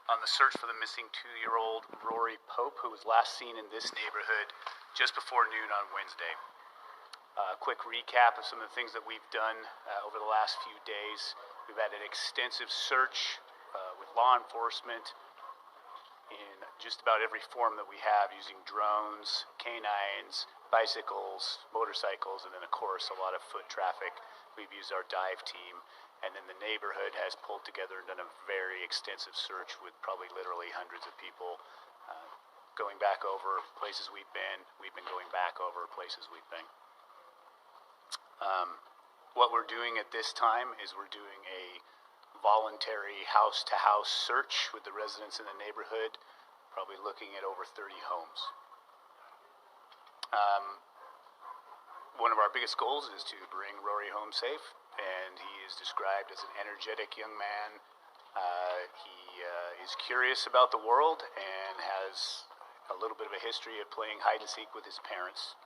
on the search for the missing 2-year-old Rory Pope, who was last seen in this neighborhood just before noon on Wednesday. A quick recap of some of the things that we've done over the last few days. We've had an extensive search with law enforcement in just about every form that we have, using drones, canines, bicycles, motorcycles, and then of course a lot of foot traffic. We've used our dive team, and then the neighborhood has pulled together and done a very extensive search with probably literally hundreds of people going back over places we've been. We've been going back over places we've been. What we're doing at this time is we're doing a voluntary house-to-house search with the residents in the neighborhood, probably looking at over 30 homes. One of our biggest goals is to bring Rory home safe, and he is described as an energetic young man. He is curious about the world and has a little bit of a history of playing hide-and-seek with his parents.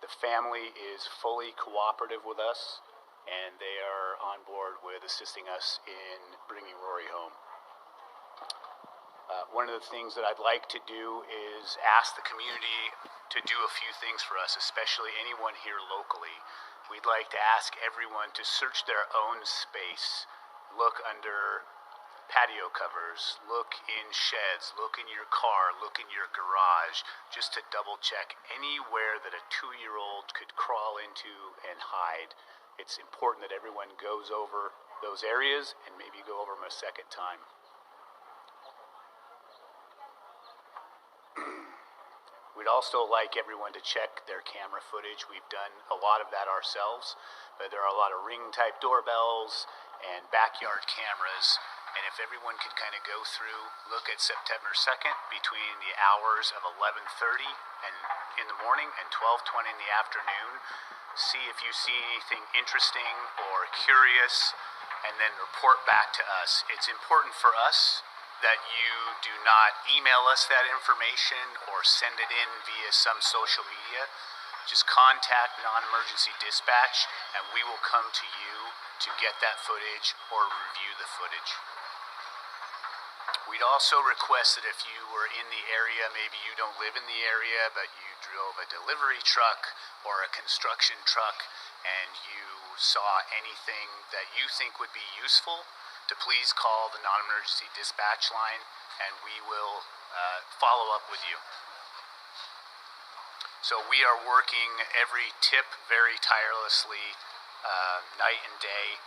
The family is fully cooperative with us, and they are on board with assisting us in bringing Rory home. One of the things that I'd like to do is ask the community to do a few things for us, especially anyone here locally. We'd like to ask everyone to search their own space, look under patio covers, look in sheds, look in your car, look in your garage, just to double check anywhere that a 2-year-old could crawl into and hide. It's important that everyone goes over those areas and maybe go over them a second time. We'd also like everyone to check their camera footage. We've done a lot of that ourselves, but there are a lot of ring-type doorbells and backyard cameras. And if everyone could kind of go through, look at September 2nd between the hours of 11:30 and in the morning and 12:20 in the afternoon, see if you see anything interesting or curious, and then report back to us. It's important for us that you do not email us that information or send it in via some social media. Just contact non-emergency dispatch, and we will come to you to get that footage or review the footage. We'd also request that if you were in the area, maybe you don't live in the area, but you drove a delivery truck or a construction truck, and you saw anything that you think would be useful, to please call the non-emergency dispatch line, and we will follow up with you. So we are working every tip very tirelessly, night and day.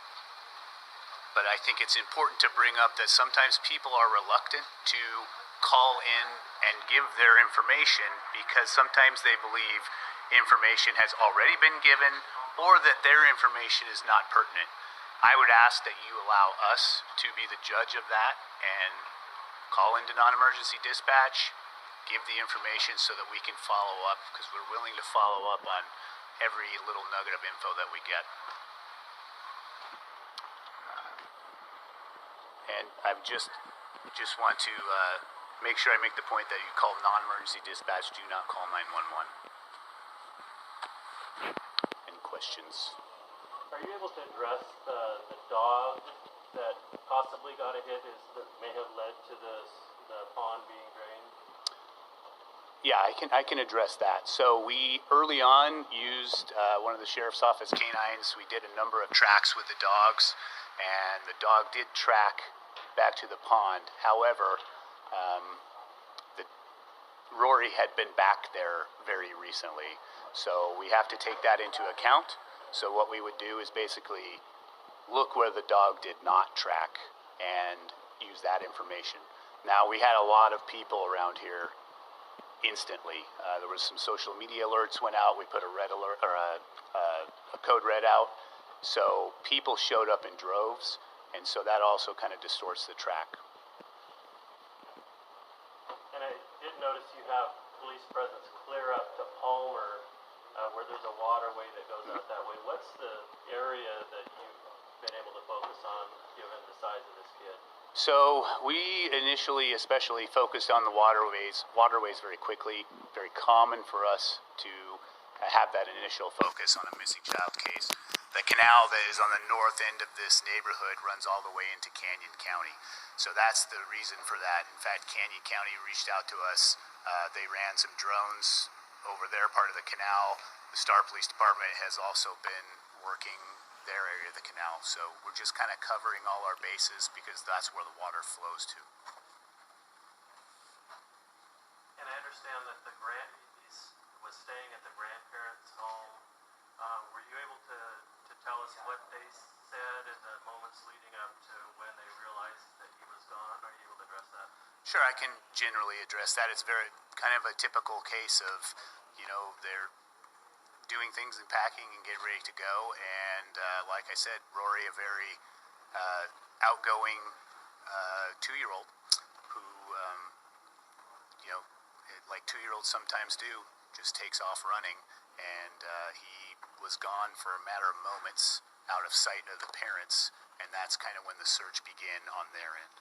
But I think it's important to bring up that sometimes people are reluctant to call in and give their information because sometimes they believe information has already been given or that their information is not pertinent. I would ask that you allow us to be the judge of that and call into non-emergency dispatch, give the information so that we can follow up, because we're willing to follow up on every little nugget of info that we get. And I just want to make sure I make the point that you call non-emergency dispatch, do not call 911. Any questions? Are you able to address the dog that possibly got a hit that may have led to the pond being drained? Yeah, I can address that. So we early on used one of the sheriff's office canines. We did a number of tracks with the dogs, and the dog did track back to the pond. However, Rory had been back there very recently, so we have to take that into account. So what we would do is basically look where the dog did not track and use that information. Now, we had a lot of people around here instantly. There was some social media alerts went out. We put a red alert or a code red out. So people showed up in droves, and so that also kind of distorts the track. And I did notice you have police presence clear up to Palmer, where there's a waterway that goes out that way. What's the area that you've been able to focus on, given the size of this kid? So we initially especially focused on the waterways very quickly. Very common for us to have that initial focus on a missing child case. The canal that is on the north end of this neighborhood runs all the way into Canyon County. So that's the reason for that. In fact, Canyon County reached out to us. They ran some drones over their part of the canal. The Star Police Department has also been working their area of the canal. So we're just kind of covering all our bases because that's where the water flows to. And I understand that was staying at the grandparents' home. Were you able to tell us what they said in the moments leading up to when they realized that he was gone? Are you able to address that? Sure, I can generally address that. It's very kind of a typical case of, they're doing things and packing and getting ready to go. And like I said, Rory, a very outgoing 2-year-old who, like 2-year-olds sometimes do, just takes off running. And he was gone for a matter of moments out of sight of the parents. And that's kind of when the search began on their end.